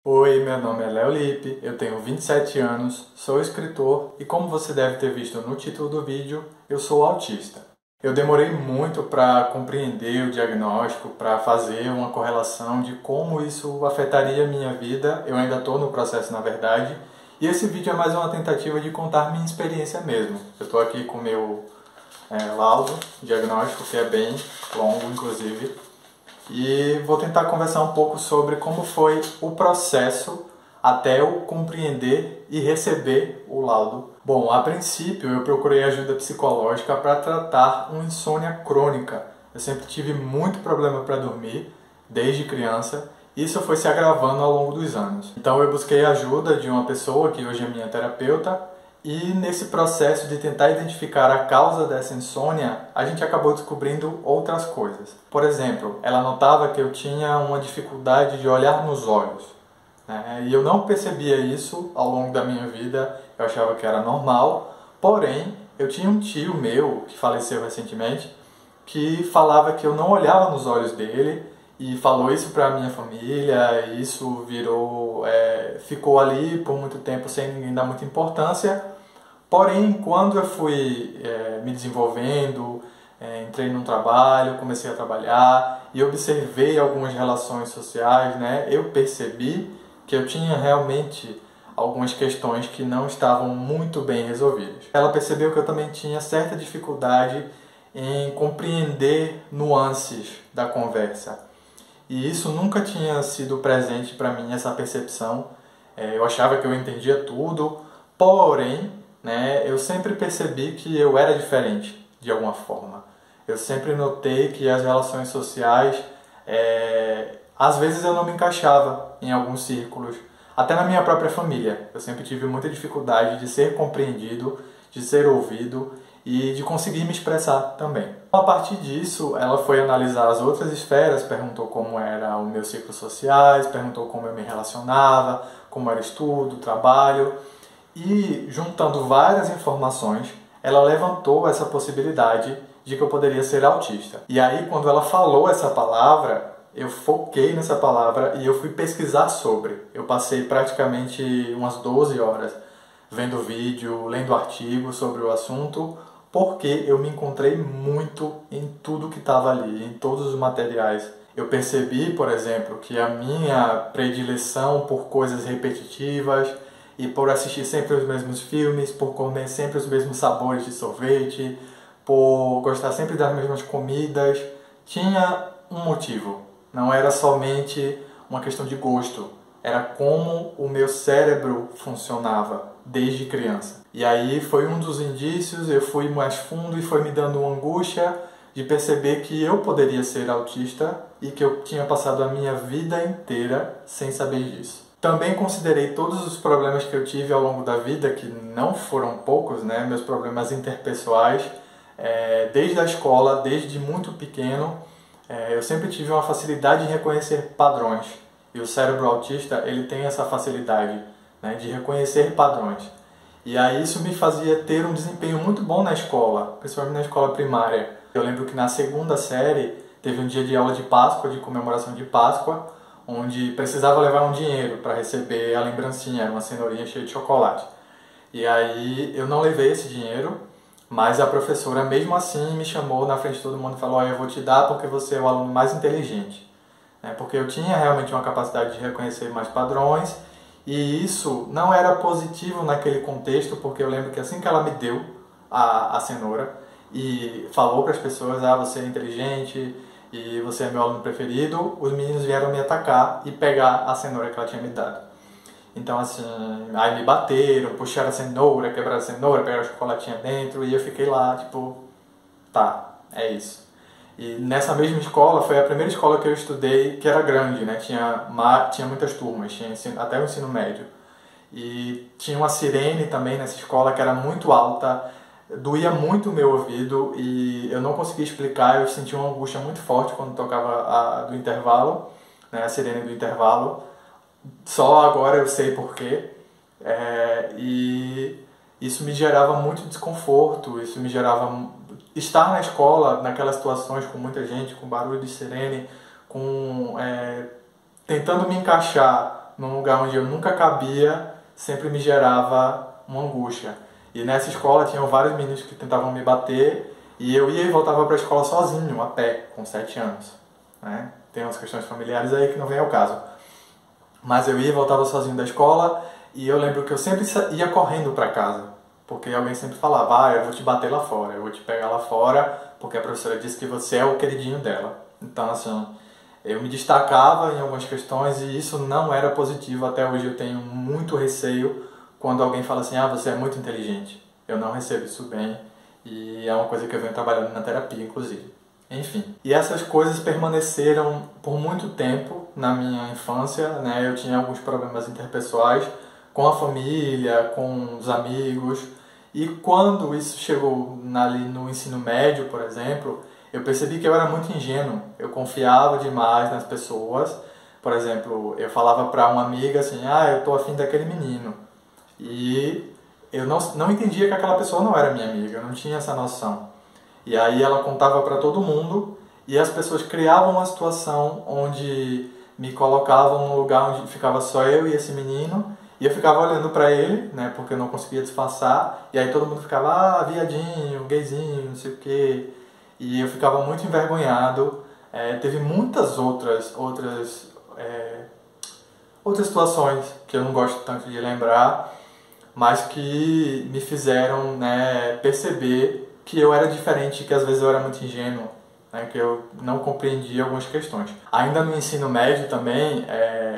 Oi, meu nome é Léo Lippe, eu tenho 27 anos, sou escritor e como você deve ter visto no título do vídeo, eu sou autista. Eu demorei muito para compreender o diagnóstico, para fazer uma correlação de como isso afetaria a minha vida, eu ainda estou no processo na verdade, e esse vídeo é mais uma tentativa de contar minha experiência mesmo. Eu estou aqui com o meu laudo diagnóstico, que é bem longo inclusive, e vou tentar conversar um pouco sobre como foi o processo até eu compreender e receber o laudo. Bom, a princípio eu procurei ajuda psicológica para tratar uma insônia crônica. Eu sempre tive muito problema para dormir, desde criança, e isso foi se agravando ao longo dos anos. Então eu busquei a ajuda de uma pessoa que hoje é minha terapeuta, e nesse processo de tentar identificar a causa dessa insônia, a gente acabou descobrindo outras coisas. Por exemplo, ela notava que eu tinha uma dificuldade de olhar nos olhos, né? E eu não percebia isso ao longo da minha vida, eu achava que era normal. Porém, eu tinha um tio meu, que faleceu recentemente, que falava que eu não olhava nos olhos dele, e falou isso para a minha família, e isso ficou ali por muito tempo sem ninguém dar muita importância. Porém, quando eu fui me desenvolvendo, entrei num trabalho, comecei a trabalhar e observei algumas relações sociais, né, eu percebi que eu tinha realmente algumas questões que não estavam muito bem resolvidas. Ela percebeu que eu também tinha certa dificuldade em compreender nuances da conversa. E isso nunca tinha sido presente para mim, essa percepção. Eu achava que eu entendia tudo, porém, né, eu sempre percebi que eu era diferente, de alguma forma. Eu sempre notei que as relações sociais, às vezes eu não me encaixava em alguns círculos, até na minha própria família. Eu sempre tive muita dificuldade de ser compreendido, de ser ouvido e de conseguir me expressar também. A partir disso, ela foi analisar as outras esferas, perguntou como era o meu ciclo sociais, perguntou como eu me relacionava, como era estudo, trabalho, e juntando várias informações, ela levantou essa possibilidade de que eu poderia ser autista. E aí, quando ela falou essa palavra, eu foquei nessa palavra e eu fui pesquisar sobre. Eu passei praticamente umas 12 horas vendo vídeo, lendo artigos sobre o assunto, porque eu me encontrei muito em tudo que estava ali, em todos os materiais. Eu percebi, por exemplo, que a minha predileção por coisas repetitivas e por assistir sempre os mesmos filmes, por comer sempre os mesmos sabores de sorvete, por gostar sempre das mesmas comidas, tinha um motivo. Não era somente uma questão de gosto, era como o meu cérebro funcionava desde criança. E aí foi um dos indícios, eu fui mais fundo e foi me dando uma angústia de perceber que eu poderia ser autista e que eu tinha passado a minha vida inteira sem saber disso. Também considerei todos os problemas que eu tive ao longo da vida, que não foram poucos, né? Meus problemas interpessoais, desde a escola, desde muito pequeno, eu sempre tive uma facilidade em reconhecer padrões. E o cérebro autista, ele tem essa facilidade, né, de reconhecer padrões. E aí isso me fazia ter um desempenho muito bom na escola, principalmente na escola primária. Eu lembro que na segunda série teve um dia de aula de Páscoa, de comemoração de Páscoa, onde precisava levar um dinheiro para receber a lembrancinha, era uma cenourinha cheia de chocolate. E aí eu não levei esse dinheiro, mas a professora mesmo assim me chamou na frente de todo mundo e falou: "Olha, eu vou te dar porque você é o aluno mais inteligente", porque eu tinha realmente uma capacidade de reconhecer mais padrões, e isso não era positivo naquele contexto, porque eu lembro que assim que ela me deu a cenoura e falou para as pessoas: "Ah, você é inteligente e você é meu aluno preferido", os meninos vieram me atacar e pegar a cenoura que ela tinha me dado. Então assim, aí me bateram, puxaram a cenoura, quebraram a cenoura, pegaram o chocolatinho dentro, e eu fiquei lá, tipo, tá, é isso. E nessa mesma escola, foi a primeira escola que eu estudei que era grande, né? Tinha muitas turmas, tinha até o ensino médio. E tinha uma sirene também nessa escola que era muito alta, doía muito o meu ouvido e eu não conseguia explicar, eu sentia uma angústia muito forte quando tocava a do intervalo, né? A sirene do intervalo. Só agora eu sei porquê. E isso me gerava muito desconforto, isso me gerava... Estar na escola, naquelas situações com muita gente, com barulho de sirene, tentando me encaixar num lugar onde eu nunca cabia, sempre me gerava uma angústia. E nessa escola tinham vários meninos que tentavam me bater e eu ia e voltava para a escola sozinho, a pé, com 7 anos. Né? Tem umas questões familiares aí que não vem ao caso. Mas eu ia e voltava sozinho da escola e eu lembro que eu sempre ia correndo para casa. Porque alguém sempre falava, eu vou te bater lá fora, eu vou te pegar lá fora, porque a professora disse que você é o queridinho dela. Então, assim, eu me destacava em algumas questões e isso não era positivo. Até hoje eu tenho muito receio quando alguém fala assim, você é muito inteligente. Eu não recebo isso bem e é uma coisa que eu venho trabalhando na terapia, inclusive. Enfim, e essas coisas permaneceram por muito tempo na minha infância, né? Eu tinha alguns problemas interpessoais com a família, com os amigos. E quando isso chegou ali no ensino médio, por exemplo, eu percebi que eu era muito ingênuo. Eu confiava demais nas pessoas. Por exemplo, eu falava para uma amiga assim, eu tô afim daquele menino. E eu não entendia que aquela pessoa não era minha amiga, eu não tinha essa noção. E aí ela contava para todo mundo e as pessoas criavam uma situação onde me colocavam num lugar onde ficava só eu e esse menino. E eu ficava olhando pra ele, né, porque eu não conseguia disfarçar. E aí todo mundo ficava, viadinho, gayzinho, não sei o quê. E eu ficava muito envergonhado. Teve muitas outras situações que eu não gosto tanto de lembrar, mas que me fizeram, né, perceber que eu era diferente, que às vezes eu era muito ingênuo, né, que eu não compreendia algumas questões. Ainda no ensino médio também,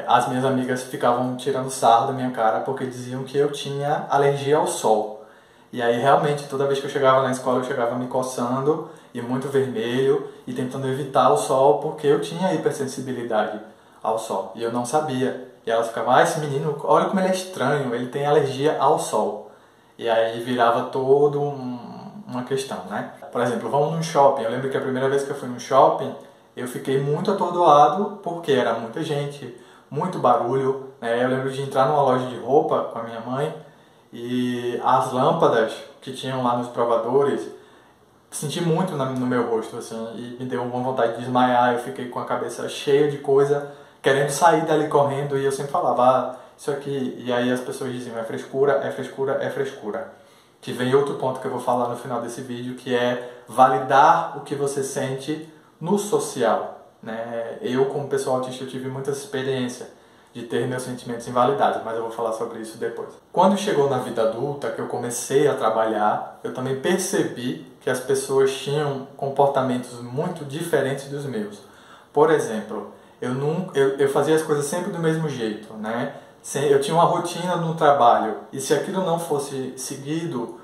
as minhas amigas ficavam tirando sarro da minha cara porque diziam que eu tinha alergia ao sol. E aí realmente toda vez que eu chegava na escola eu chegava me coçando e muito vermelho e tentando evitar o sol porque eu tinha hipersensibilidade ao sol e eu não sabia. E elas ficavam, esse menino, olha como ele é estranho, ele tem alergia ao sol. E aí virava todo uma questão, né? Por exemplo, vamos num shopping. Eu lembro que a primeira vez que eu fui num shopping, eu fiquei muito atordoado porque era muita gente, muito barulho, né? Eu lembro de entrar numa loja de roupa com a minha mãe e as lâmpadas que tinham lá nos provadores, senti muito no meu rosto, assim, e me deu uma vontade de desmaiar. Eu fiquei com a cabeça cheia de coisa, querendo sair dali correndo, e eu sempre falava, isso aqui, e aí as pessoas diziam, é frescura, é frescura, é frescura. Que vem outro ponto que eu vou falar no final desse vídeo, que é validar o que você sente no social, né? Eu, como pessoa autista, eu tive muita experiência de ter meus sentimentos invalidados, mas eu vou falar sobre isso depois. Quando chegou na vida adulta, que eu comecei a trabalhar, eu também percebi que as pessoas tinham comportamentos muito diferentes dos meus. Por exemplo, eu fazia as coisas sempre do mesmo jeito, né? Eu tinha uma rotina no trabalho e se aquilo não fosse seguido,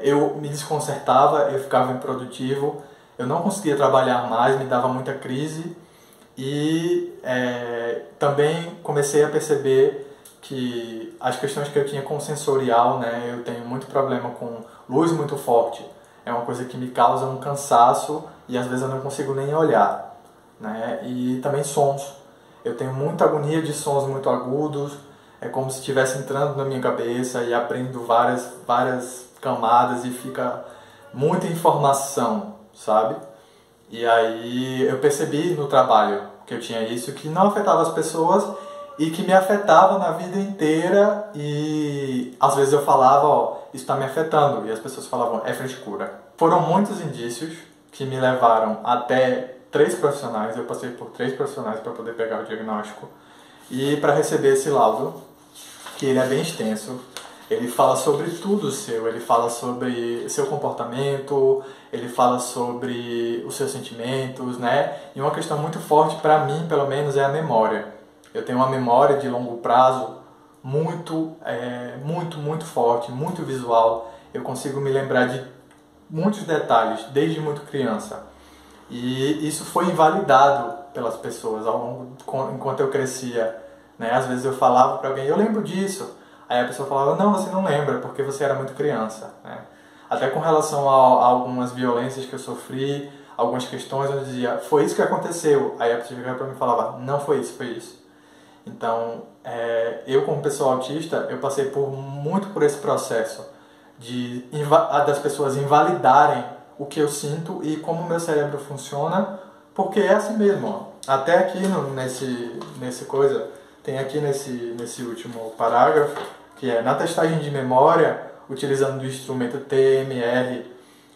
eu me desconcertava, eu ficava improdutivo, eu não conseguia trabalhar mais, me dava muita crise e também comecei a perceber que as questões que eu tinha com o sensorial, né, eu tenho muito problema com luz muito forte, é uma coisa que me causa um cansaço e às vezes eu não consigo nem olhar, né, e também sons. Eu tenho muita agonia de sons muito agudos, é como se estivesse entrando na minha cabeça e abrindo várias camadas e fica muita informação, sabe? E aí eu percebi no trabalho que eu tinha isso, que não afetava as pessoas e que me afetava na vida inteira e às vezes eu falava, isso está me afetando, e as pessoas falavam, é frescura. Foram muitos indícios que me levaram até 3 profissionais, eu passei por 3 profissionais para poder pegar o diagnóstico e para receber esse laudo, que ele é bem extenso. Ele fala sobre tudo seu, ele fala sobre seu comportamento, ele fala sobre os seus sentimentos, né? E uma questão muito forte para mim, pelo menos, é a memória. Eu tenho uma memória de longo prazo muito forte, muito visual. Eu consigo me lembrar de muitos detalhes, desde muito criança. E isso foi invalidado pelas pessoas ao longo, enquanto eu crescia, né? Às vezes eu falava para alguém, eu lembro disso. Aí a pessoa falava, não, você não lembra, porque você era muito criança, né? Até com relação a algumas violências que eu sofri, algumas questões, eu dizia, foi isso que aconteceu. Aí a pessoa chegava para mim e falava, não foi isso, foi isso. Então, eu como pessoa autista, eu passei muito por esse processo das pessoas invalidarem o que eu sinto e como o meu cérebro funciona, porque é assim mesmo. Ó. Até aqui nesse coisa tem aqui nesse último parágrafo, que é: na testagem de memória, utilizando o instrumento TMR,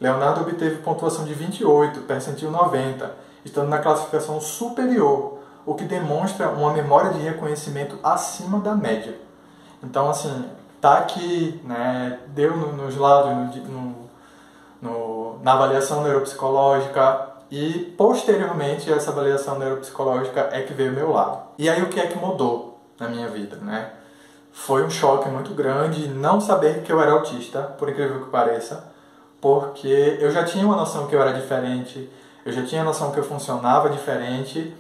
Leonardo obteve pontuação de 28, percentil 90, estando na classificação superior, o que demonstra uma memória de reconhecimento acima da média. Então, assim, tá aqui, né, deu nos lados, na avaliação neuropsicológica, e posteriormente essa avaliação neuropsicológica é que veio ao meu lado. E aí o que é que mudou na minha vida, né? Foi um choque muito grande não saber que eu era autista, por incrível que pareça, porque eu já tinha uma noção que eu era diferente, eu já tinha a noção que eu funcionava diferente,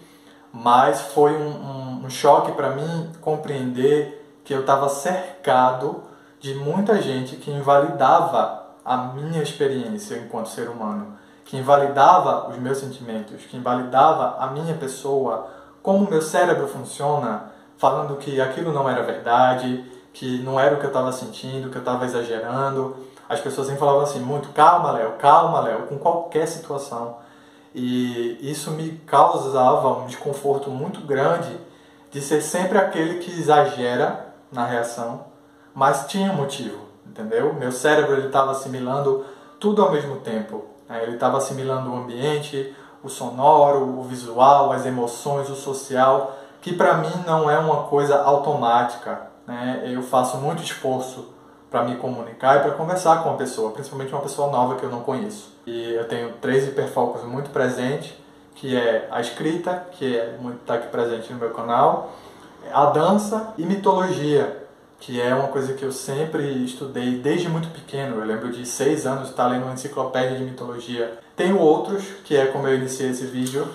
mas foi um choque para mim compreender que eu estava cercado de muita gente que invalidava a minha experiência enquanto ser humano, que invalidava os meus sentimentos, que invalidava a minha pessoa, como o meu cérebro funciona, falando que aquilo não era verdade, que não era o que eu estava sentindo, que eu estava exagerando. As pessoas sempre falavam assim, muito, calma, Léo, com qualquer situação. E isso me causava um desconforto muito grande de ser sempre aquele que exagera na reação, mas tinha motivo, entendeu? Meu cérebro estava assimilando tudo ao mesmo tempo. Ele estava assimilando o ambiente, o sonoro, o visual, as emoções, o social, que para mim não é uma coisa automática, né? Eu faço muito esforço para me comunicar e para conversar com uma pessoa, principalmente uma pessoa nova que eu não conheço. E eu tenho 3 hiperfocos muito presentes, que é a escrita, que está aqui presente no meu canal, a dança e mitologia, que é uma coisa que eu sempre estudei desde muito pequeno. Eu lembro de 6 anos estar lendo uma enciclopédia de mitologia. Tenho outros, que é como eu iniciei esse vídeo,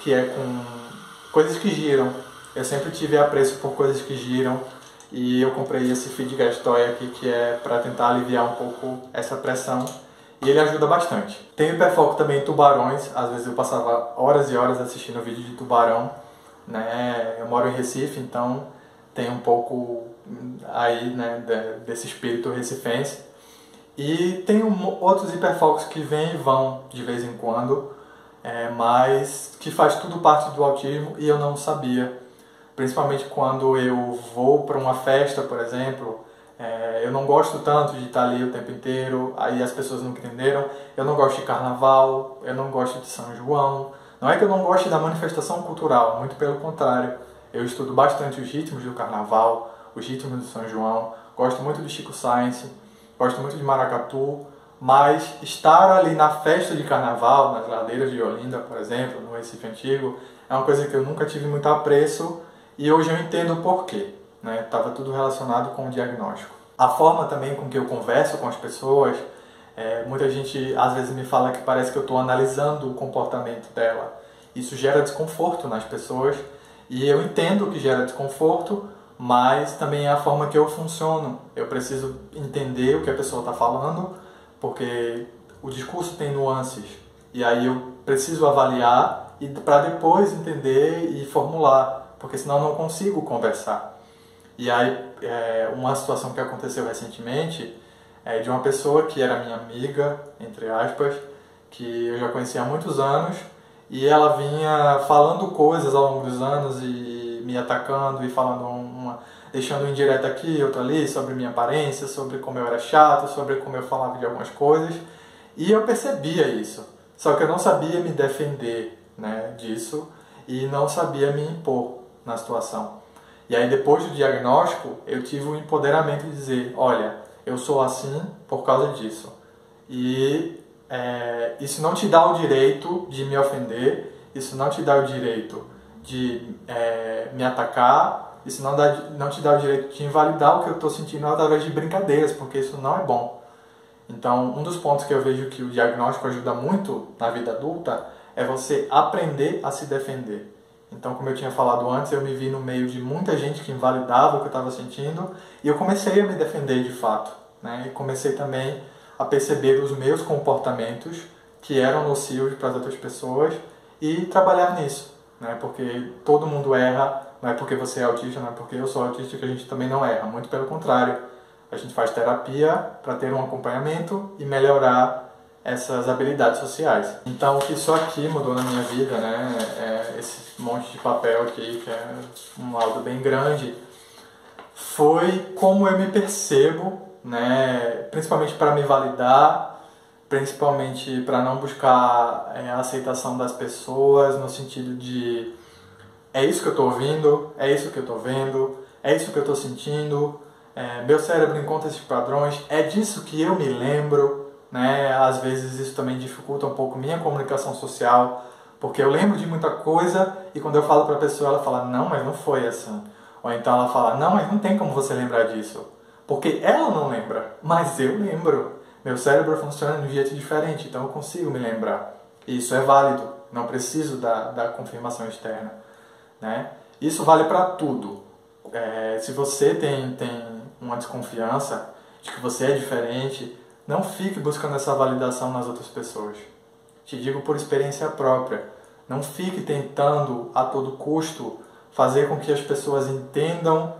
que é com coisas que giram. Eu sempre tive apreço por coisas que giram, e eu comprei esse Fidget Toy aqui, que é para tentar aliviar um pouco essa pressão, e ele ajuda bastante. Tenho hiperfoco também em tubarões. Às vezes eu passava horas e horas assistindo vídeo de tubarão, né? Eu moro em Recife, então tem um pouco aí, né, desse espírito recifense. E tenho outros hiperfocos que vêm e vão de vez em quando, mas que faz tudo parte do autismo e eu não sabia. Principalmente quando eu vou para uma festa, por exemplo, eu não gosto tanto de estar ali o tempo inteiro, aí as pessoas não entenderam. Eu não gosto de carnaval, eu não gosto de São João. Não é que eu não goste da manifestação cultural, muito pelo contrário. Eu estudo bastante os ritmos do carnaval, os ritmos do São João, gosto muito do Chico Science, gosto muito de maracatu, mas estar ali na festa de carnaval, nas ladeiras de Olinda, por exemplo, no Recife Antigo, é uma coisa que eu nunca tive muito apreço. E hoje eu entendo o porquê, né? Estava tudo relacionado com o diagnóstico. A forma também com que eu converso com as pessoas, muita gente às vezes me fala que parece que eu estou analisando o comportamento dela. Isso gera desconforto nas pessoas, e eu entendo que gera desconforto, mas também é a forma que eu funciono. Eu preciso entender o que a pessoa está falando, porque o discurso tem nuances, e aí eu preciso avaliar para depois entender e formular, porque senão eu não consigo conversar. E aí, uma situação que aconteceu recentemente é de uma pessoa que era minha amiga, entre aspas, que eu já conhecia há muitos anos, e ela vinha falando coisas ao longo dos anos e me atacando e falando deixando um indireto aqui, outro ali, sobre minha aparência, sobre como eu era chato, sobre como eu falava de algumas coisas, e eu percebia isso. Só que eu não sabia me defender, né, disso, e não sabia me impor na situação. E aí depois do diagnóstico eu tive o empoderamento de dizer, olha, eu sou assim por causa disso, e isso não te dá o direito de me ofender, isso não te dá o direito de me atacar, isso não te dá o direito de invalidar o que eu estou sentindo através de brincadeiras, porque isso não é bom. Então, um dos pontos que eu vejo que o diagnóstico ajuda muito na vida adulta é você aprender a se defender. Então, como eu tinha falado antes, eu me vi no meio de muita gente que invalidava o que eu estava sentindo, e eu comecei a me defender de fato, né? E comecei também a perceber os meus comportamentos que eram nocivos para as outras pessoas e trabalhar nisso, né? Porque todo mundo erra, não é porque você é autista, não é porque eu sou autista que a gente também não erra, muito pelo contrário. A gente faz terapia para ter um acompanhamento e melhorar essas habilidades sociais. Então, o que isso aqui mudou na minha vida, né, esse monte de papel aqui, que é um laudo bem grande, foi como eu me percebo, né, principalmente para me validar, principalmente para não buscar a aceitação das pessoas, no sentido de é isso que eu estou ouvindo, é isso que eu estou vendo, é isso que eu estou sentindo, meu cérebro encontra esses padrões, é disso que eu me lembro, né? Às vezes isso também dificulta um pouco minha comunicação social, porque eu lembro de muita coisa e quando eu falo para a pessoa ela fala, não, mas não foi assim. Ou então ela fala, não, mas não tem como você lembrar disso. Porque ela não lembra, mas eu lembro. Meu cérebro funciona de um jeito diferente, então eu consigo me lembrar. E isso é válido, não preciso da confirmação externa, né? Isso vale para tudo. Se você tem uma desconfiança de que você é diferente, não fique buscando essa validação nas outras pessoas. Te digo por experiência própria. Não fique tentando, a todo custo, fazer com que as pessoas entendam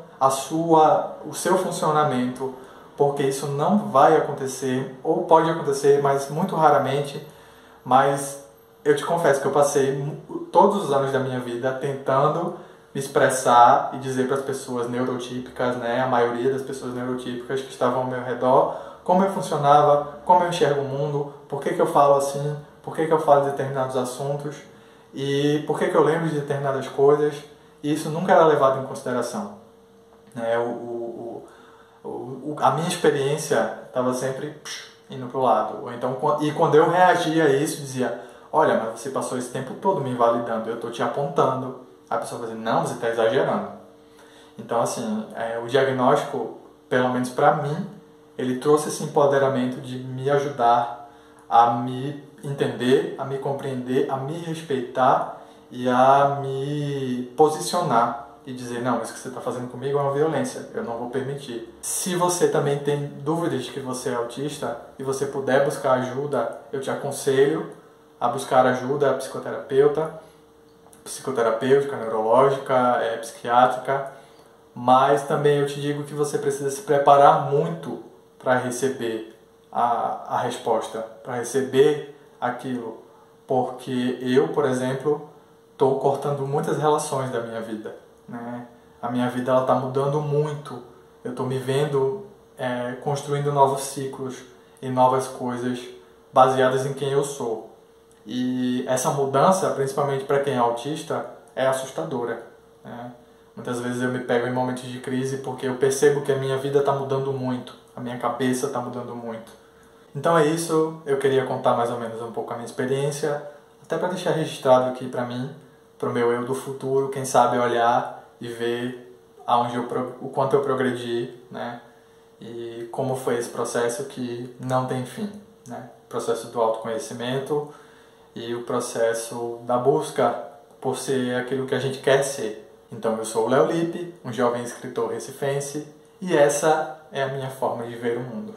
o seu funcionamento, porque isso não vai acontecer, ou pode acontecer, mas muito raramente. Mas eu te confesso que eu passei todos os anos da minha vida tentando me expressar e dizer para as pessoas neurotípicas, né, a maioria das pessoas neurotípicas que estavam ao meu redor, como eu funcionava, como eu enxergo o mundo, por que eu falo assim, por que eu falo de determinados assuntos e por que eu lembro de determinadas coisas, e isso nunca era levado em consideração. A minha experiência estava sempre indo para o lado. Ou então, e quando eu reagia a isso, dizia, olha, mas você passou esse tempo todo me invalidando, eu estou te apontando. A pessoa vai dizer, não, você está exagerando. Então, assim, o diagnóstico, pelo menos para mim, ele trouxe esse empoderamento de me ajudar a me entender, a me compreender, a me respeitar e a me posicionar e dizer, não, isso que você está fazendo comigo é uma violência, eu não vou permitir. Se você também tem dúvidas de que você é autista e você puder buscar ajuda, eu te aconselho a buscar ajuda psicoterapêutica, neurológica, psiquiátrica, mas também eu te digo que você precisa se preparar muito para receber a resposta, para receber aquilo, porque eu, por exemplo, estou cortando muitas relações da minha vida, né? A minha vida está mudando muito, eu estou me vendo construindo novos ciclos e novas coisas baseadas em quem eu sou. E essa mudança, principalmente para quem é autista, é assustadora, né? Muitas vezes eu me pego em momentos de crise porque eu percebo que a minha vida está mudando muito, a minha cabeça está mudando muito. Então é isso, eu queria contar mais ou menos um pouco a minha experiência, até para deixar registrado aqui para mim, para o meu eu do futuro, quem sabe olhar e ver o quanto eu progredi, né? E como foi esse processo que não tem fim, né? O processo do autoconhecimento e o processo da busca por ser aquilo que a gente quer ser. Então eu sou o Léo Lippe, um jovem escritor recifense, e essa é a minha forma de ver o mundo.